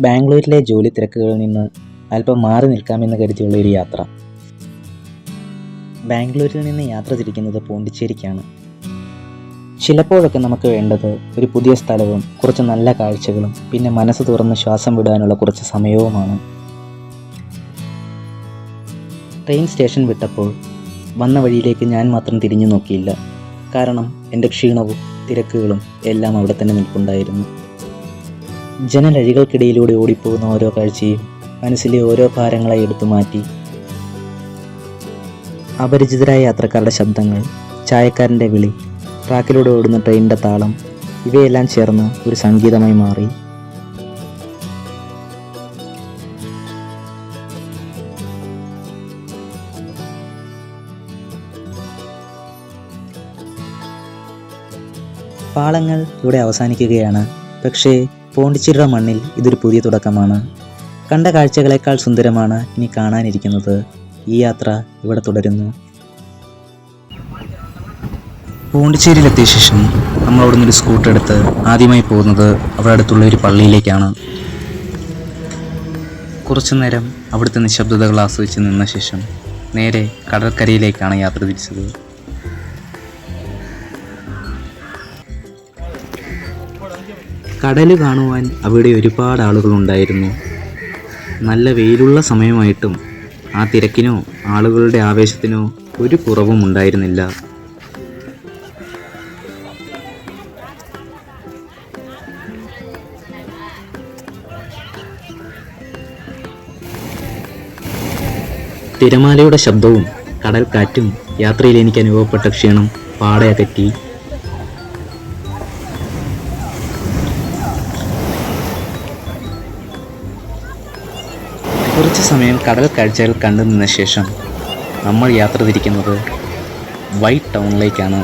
ബാംഗ്ലൂരിലെ ജോലി തിരക്കുകളിൽ നിന്ന് അല്പം മാറി നിൽക്കാമെന്ന് കരുതിയുള്ള ഒരു യാത്ര. ബാംഗ്ലൂരിൽ നിന്ന് യാത്ര തിരിക്കുന്നത് പോണ്ടിച്ചേരിക്കാണ്. ചിലപ്പോഴൊക്കെ നമുക്ക് വേണ്ടത് ഒരു പുതിയ സ്ഥലവും കുറച്ച് നല്ല കാഴ്ചകളും പിന്നെ മനസ്സ് തുറന്ന് ശ്വാസം വിടാനുള്ള കുറച്ച് സമയവുമാണ്. ട്രെയിൻ സ്റ്റേഷൻ വിട്ടപ്പോൾ വന്ന വഴിയിലേക്ക് ഞാൻ മാത്രം തിരിഞ്ഞു നോക്കിയില്ല. കാരണം എൻ്റെ ക്ഷീണവും തിരക്കുകളും എല്ലാം അവിടെ തന്നെ നിൽപ്പുണ്ടായിരുന്നു. ജനലഴികൾക്കിടയിലൂടെ ഓടിപ്പോകുന്ന ഓരോ കാഴ്ചയും മനസ്സിലെ ഓരോ ഭാരങ്ങളായി എടുത്തു മാറ്റി. അപരിചിതരായ യാത്രക്കാരുടെ ശബ്ദങ്ങൾ, ചായക്കാരൻ്റെ വിളി, ട്രാക്കിലൂടെ ഓടുന്ന ട്രെയിനിൻ്റെ താളം, ഇവയെല്ലാം ചേർന്ന് ഒരു സംഗീതമായി മാറി. പാളങ്ങൾ ഇവിടെ അവസാനിക്കുകയാണ്. പക്ഷേ പോണ്ടിച്ചേരിയുടെ മണ്ണിൽ ഇതൊരു പുതിയ തുടക്കമാണ്. കണ്ട കാഴ്ചകളേക്കാൾ സുന്ദരമാണ് ഇനി കാണാനിരിക്കുന്നത്. ഈ യാത്ര ഇവിടെ തുടരുന്നു. പോണ്ടിച്ചേരിയിലെത്തിയ ശേഷം നമ്മൾ അവിടെ നിന്നൊരു സ്കൂട്ടർ എടുത്ത് ആദ്യമായി പോകുന്നത് അവിടെ അടുത്തുള്ള ഒരു പള്ളിയിലേക്കാണ്. കുറച്ചു നേരം അവിടുത്തെ നിശബ്ദതകൾ ആസ്വദിച്ച് നിന്ന ശേഷം നേരെ കടൽക്കരയിലേക്കാണ് യാത്ര തിരിച്ചത്. കടൽ കാണുവാൻ അവിടെ ഒരുപാട് ആളുകളുണ്ടായിരുന്നു. നല്ല വെയിലുള്ള സമയമായിട്ടും ആ തിരക്കിനോ ആളുകളുടെ ആവേശത്തിനോ ഒരു കുറവും ഉണ്ടായിരുന്നില്ല. തിരമാലയുടെ ശബ്ദവും കടൽക്കാറ്റും യാത്രയിൽ എനിക്ക് അനുഭവപ്പെട്ട ക്ഷീണം പാടെ അകറ്റി. കുറച്ച് സമയം കടൽ കാഴ്ചകൾ കണ്ടു നിന്ന ശേഷം നമ്മൾ യാത്ര തിരിക്കുന്നത് വൈറ്റ് ടൗണിലേക്കാണ്.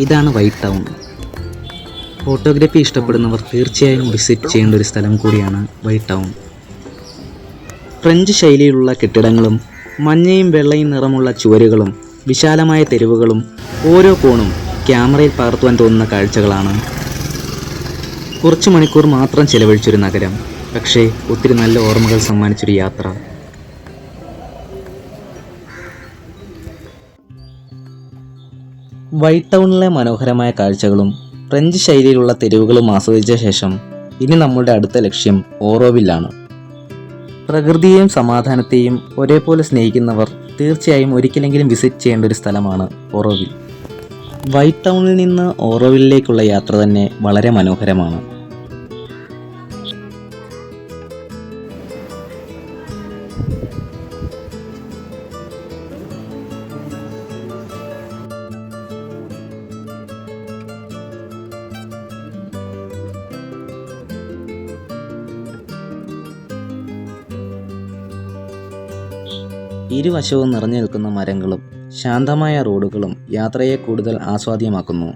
ഇതാണ് വൈറ്റ് ടൗൺ. ഫോട്ടോഗ്രാഫി ഇഷ്ടപ്പെടുന്നവർ തീർച്ചയായും വിസിറ്റ് ചെയ്യേണ്ട ഒരു സ്ഥലം കൂടിയാണ് വൈറ്റ് ടൗൺ. ഫ്രഞ്ച് ശൈലിയിലുള്ള കെട്ടിടങ്ങളും മഞ്ഞയും വെള്ളയും നിറമുള്ള ചുവരുകളും വിശാലമായ തെരുവുകളും ഓരോ കോണും ക്യാമറയിൽ പകർത്തുവാൻ തോന്നുന്ന കാഴ്ചകളാണ്. കുറച്ച് മണിക്കൂർ മാത്രം ചെലവഴിച്ചൊരു നഗരം, പക്ഷേ ഒത്തിരി നല്ല ഓർമ്മകൾ സമ്മാനിച്ചൊരു യാത്ര. വൈറ്റ് ടൗണിലെ മനോഹരമായ കാഴ്ചകളും ഫ്രഞ്ച് ശൈലിയിലുള്ള തെരുവുകളും ആസ്വദിച്ച ശേഷം ഇനി നമ്മളുടെ അടുത്ത ലക്ഷ്യം ഓറോവില്ലാണ്. പ്രകൃതിയെയും സമാധാനത്തെയും ഒരേപോലെ സ്നേഹിക്കുന്നവർ തീർച്ചയായും ഒരിക്കലെങ്കിലും വിസിറ്റ് ചെയ്യേണ്ട ഒരു സ്ഥലമാണ് ഓറോവിൽ. വൈറ്റ് ടൗണിൽ നിന്ന് ഓറോവില്ലിലേക്കുള്ള യാത്ര തന്നെ വളരെ മനോഹരമാണ്. ഇരുവശവും നിറഞ്ഞു നിൽക്കുന്ന മരങ്ങളും ശാന്തമായ റോഡുകളും യാത്രയെ കൂടുതൽ ആസ്വാദ്യമാക്കുന്നു.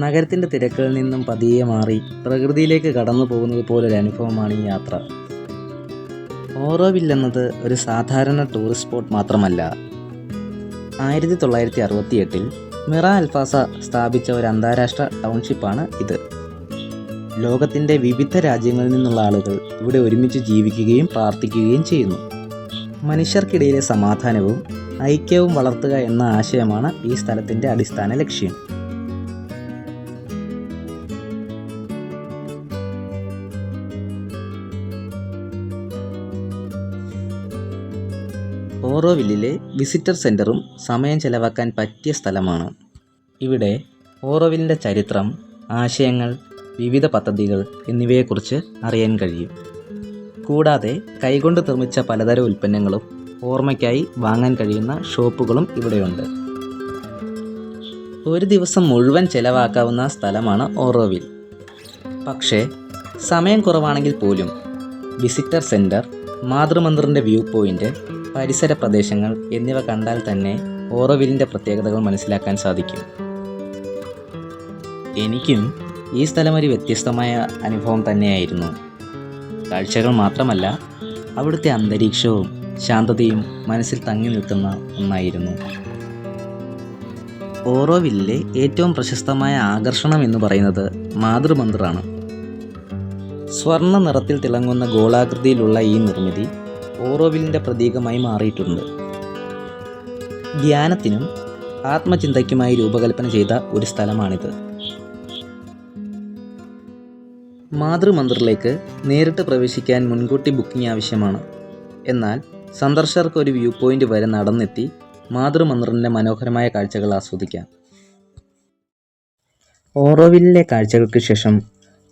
നഗരത്തിൻ്റെ തിരക്കുകളിൽ നിന്നും പതിയെ മാറി പ്രകൃതിയിലേക്ക് കടന്നു പോകുന്നത് പോലൊരു അനുഭവമാണ് ഈ യാത്ര. ഓറോവിൽ എന്നത് ഒരു സാധാരണ ടൂറിസ്റ്റ് സ്പോട്ട് മാത്രമല്ല. 1968 മിറ അൽഫാസ സ്ഥാപിച്ച ഒരു അന്താരാഷ്ട്ര ടൗൺഷിപ്പാണ് ഇത്. ലോകത്തിൻ്റെ വിവിധ രാജ്യങ്ങളിൽ നിന്നുള്ള ആളുകൾ ഇവിടെ ഒരുമിച്ച് ജീവിക്കുകയും പ്രാർത്ഥിക്കുകയും ചെയ്യുന്നു. മനുഷ്യർക്കിടയിലെ സമാധാനവും ഐക്യവും വളർത്തുക എന്ന ആശയമാണ് ഈ സ്ഥലത്തിൻ്റെ അടിസ്ഥാന ലക്ഷ്യം. ഓറോവില്ലിലെ വിസിറ്റർ സെൻറ്ററും സമയം ചെലവാക്കാൻ പറ്റിയ സ്ഥലമാണ്. ഇവിടെ ഓറോവില്ലിൻ്റെ ചരിത്രം, ആശയങ്ങൾ, വിവിധ പദ്ധതികൾ എന്നിവയെക്കുറിച്ച് അറിയാൻ കഴിയും. കൂടാതെ കൈകൊണ്ട് നിർമ്മിച്ച പലതരം ഉൽപ്പന്നങ്ങളും ഓർമ്മയ്ക്കായി വാങ്ങാൻ കഴിയുന്ന ഷോപ്പുകളും ഇവിടെയുണ്ട്. ഒരു ദിവസം മുഴുവൻ ചെലവാക്കാവുന്ന സ്ഥലമാണ് ഓറോവിൽ. പക്ഷേ സമയം കുറവാണെങ്കിൽ പോലും വിസിറ്റർ സെൻറ്റർ, മാതൃമന്ദിറിൻ്റെ വ്യൂ പോയിൻ്റ്, പരിസര പ്രദേശങ്ങൾ എന്നിവ കണ്ടാൽ തന്നെ ഓറോവിലിൻ്റെ പ്രത്യേകതകൾ മനസ്സിലാക്കാൻ സാധിക്കും. എനിക്കും ഈ സ്ഥലം ഒരു വ്യത്യസ്തമായ അനുഭവം തന്നെയായിരുന്നു. കാഴ്ചകൾ മാത്രമല്ല, അവിടുത്തെ അന്തരീക്ഷവും ശാന്തതയും മനസ്സിൽ തങ്ങി നിൽക്കുന്ന ഒന്നായിരുന്നു. ഓറോവില്ലിലെ ഏറ്റവും പ്രശസ്തമായ ആകർഷണം എന്ന് പറയുന്നത് മാതൃമന്ദിറാണ്. സ്വർണ്ണ നിറത്തിൽ തിളങ്ങുന്ന ഗോളാകൃതിയിലുള്ള ഈ നിർമ്മിതി ഓറോവില്ലിൻ്റെ പ്രതീകമായി മാറിയിട്ടുണ്ട്. ധ്യാനത്തിനും ആത്മചിന്തയ്ക്കുമായി രൂപകൽപ്പന ചെയ്ത ഒരു സ്ഥലമാണിത്. മാതൃമന്ദിറിലേക്ക് നേരിട്ട് പ്രവേശിക്കാൻ മുൻകൂട്ടി ബുക്കിംഗ് ആവശ്യമാണ്. എന്നാൽ സന്ദർശകർക്ക് ഒരു വ്യൂ പോയിന്റ് വരെ നടന്നെത്തി മാതൃമന്ദിറിൻ്റെ മനോഹരമായ കാഴ്ചകൾ ആസ്വദിക്കാം. ഓറോവില്ലിലെ കാഴ്ചകൾക്ക് ശേഷം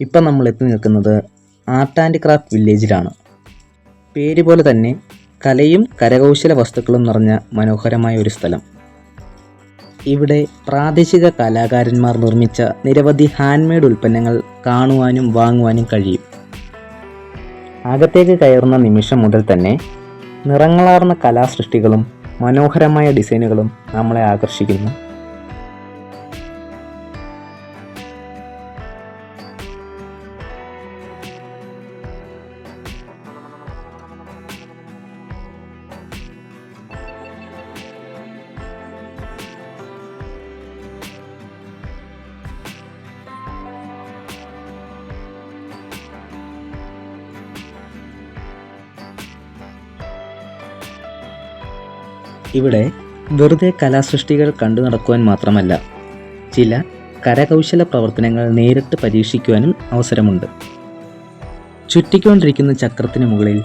ഇപ്പം നമ്മൾ എത്തി നിൽക്കുന്നത് ആർട്ട് ആൻഡ് ക്രാഫ്റ്റ് വില്ലേജിലാണ്. പേര് പോലെ തന്നെ കലയും കരകൗശല വസ്തുക്കളും നിറഞ്ഞ മനോഹരമായ ഒരു സ്ഥലം. ഇവിടെ പ്രാദേശിക കലാകാരന്മാർ നിർമ്മിച്ച നിരവധി ഹാൻഡ്മെയ്ഡ് ഉൽപ്പന്നങ്ങൾ കാണുവാനും വാങ്ങുവാനും കഴിയും. അകത്തേക്ക് കയറുന്ന നിമിഷം മുതൽ തന്നെ നിറങ്ങളാർന്ന കലാസൃഷ്ടികളും മനോഹരമായ ഡിസൈനുകളും നമ്മളെ ആകർഷിക്കുന്നു. ഇവിടെ വെറുതെ കലാസൃഷ്ടികൾ കണ്ടു നടക്കുവാൻ മാത്രമല്ല, ചില കരകൗശല പ്രവർത്തനങ്ങൾ നേരിട്ട് പരീക്ഷിക്കുവാനും അവസരമുണ്ട്. ചുറ്റിക്കൊണ്ടിരിക്കുന്ന ചക്രത്തിന് മുകളിൽ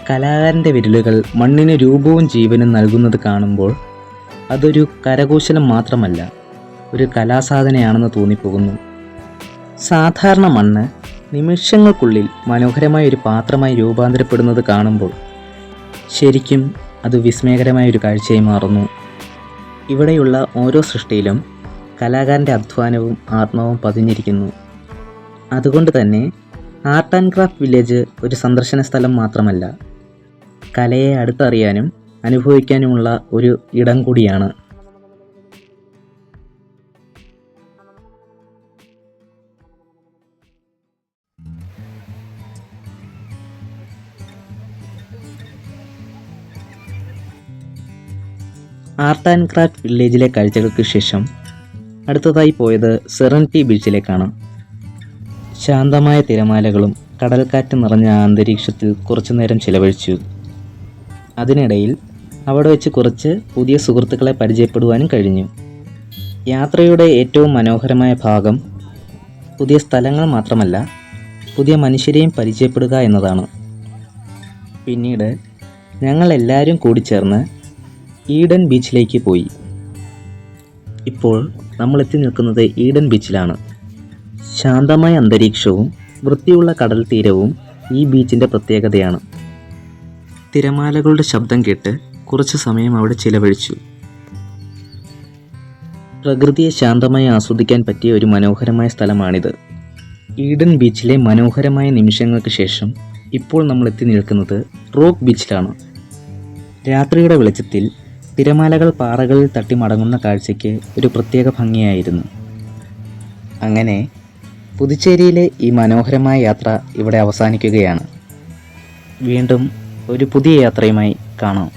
കലാകാരൻ്റെ വിരലുകൾ മണ്ണിന് രൂപവും ജീവനും നൽകുന്നത് കാണുമ്പോൾ അതൊരു കരകൗശലം മാത്രമല്ല, ഒരു കലാസാധനയാണെന്ന് തോന്നിപ്പോകുന്നു. സാധാരണ മണ്ണ് നിമിഷങ്ങൾക്കുള്ളിൽ മനോഹരമായ ഒരു പാത്രമായി രൂപാന്തരപ്പെടുന്നത് കാണുമ്പോൾ ശരിക്കും അത് വിസ്മയകരമായ ഒരു കാഴ്ചയായി മാറുന്നു. ഇവിടെയുള്ള ഓരോ സൃഷ്ടിയിലും കലാകാരൻ്റെ അധ്വാനവും ആത്മാവും പതിഞ്ഞിരിക്കുന്നു. അതുകൊണ്ട് തന്നെ ആർട്ട് ആൻഡ് ക്രാഫ്റ്റ് വില്ലേജ് ഒരു സന്ദർശന സ്ഥലം മാത്രമല്ല, കലയെ അടുത്തറിയാനും അനുഭവിക്കാനുമുള്ള ഒരു ഇടം കൂടിയാണ്. ആർട്ട് ആൻഡ് ക്രാഫ്റ്റ് വില്ലേജിലെ കാഴ്ചകൾക്ക് ശേഷം അടുത്തതായി പോയത് സെറനിറ്റി ബീച്ചിലേക്കാണ്. ശാന്തമായ തിരമാലകളും കടൽക്കാറ്റ് നിറഞ്ഞ അന്തരീക്ഷത്തിൽ കുറച്ചു നേരം ചിലവഴിച്ചു. അതിനിടയിൽ അവിടെ വെച്ച് കുറച്ച് പുതിയ സുഹൃത്തുക്കളെ പരിചയപ്പെടുവാനും കഴിഞ്ഞു. യാത്രയുടെ ഏറ്റവും മനോഹരമായ ഭാഗം പുതിയ സ്ഥലങ്ങൾ മാത്രമല്ല, പുതിയ മനുഷ്യരെയും പരിചയപ്പെടുക എന്നതാണ്. പിന്നീട് ഞങ്ങൾ എല്ലാവരും കൂടി ചേർന്ന് ഈഡൻ ബീച്ചിലേക്ക് പോയി. ഇപ്പോൾ നമ്മൾ എത്തി നിൽക്കുന്നത് ഈഡൻ ബീച്ചിലാണ്. ശാന്തമായ അന്തരീക്ഷവും വൃത്തിയുള്ള കടൽ തീരവും ഈ ബീച്ചിൻ്റെ പ്രത്യേകതയാണ്. തിരമാലകളുടെ ശബ്ദം കേട്ട് കുറച്ച് സമയം അവിടെ ചിലവഴിച്ചു. പ്രകൃതിയെ ശാന്തമായി ആസ്വദിക്കാൻ പറ്റിയ ഒരു മനോഹരമായ സ്ഥലമാണിത്. ഈഡൻ ബീച്ചിലെ മനോഹരമായ നിമിഷങ്ങൾക്ക് ശേഷം ഇപ്പോൾ നമ്മൾ എത്തി നിൽക്കുന്നത് റോക്ക് ബീച്ചിലാണ്. രാത്രിയുടെ വെളിച്ചത്തിൽ തിരമാലകൾ പാറകളിൽ തട്ടി മടങ്ങുന്ന കാഴ്ചയ്ക്ക് ഒരു പ്രത്യേക ഭംഗിയായിരുന്നു. അങ്ങനെ പുതുച്ചേരിയിലെ ഈ മനോഹരമായ യാത്ര ഇവിടെ അവസാനിക്കുകയാണ്. വീണ്ടും ഒരു പുതിയ യാത്രയുമായി കാണാം.